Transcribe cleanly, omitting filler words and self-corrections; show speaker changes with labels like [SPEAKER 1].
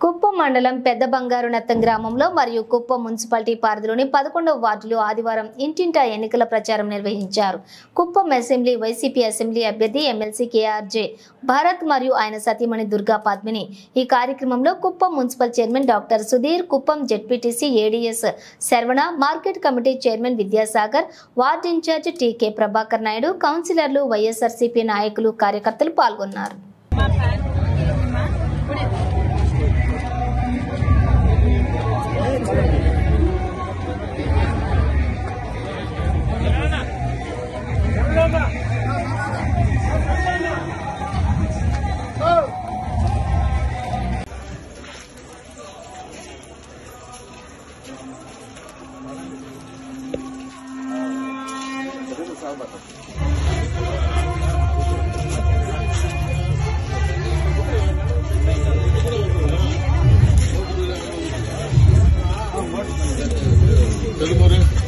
[SPEAKER 1] కుప్పం మండలం పెద్ద బంగారునత్తం గ్రామంలో మరియు కుప్పం మున్సిపాలిటీ పరిధిలోని 11వ వార్డులో ఆదివారం ఇంటింటా ఎన్నికల ప్రచారం నిర్వహించారు. కుప్పం అసెంబ్లీ వైసీపీ అసెంబ్లీ అభ్యర్థి ఎమ్మెల్సీ కేఆర్జే భారత్ మరియు ఆయన సతీమణి దుర్గా పద్మిని. ఈ కార్యక్రమంలో Kuppam municipal chairman doctor Sudhir, Kuppam ZPTC ADS Sharvana, market committee chairman Vidyasagar, ward incharge TK Prabhakar Naidu, కౌన్సిలర్లు, వైఎస్ఆర్సీపీ నాయకులు, కార్యకర్తలు పాల్గొన్నారు.
[SPEAKER 2] Good morning.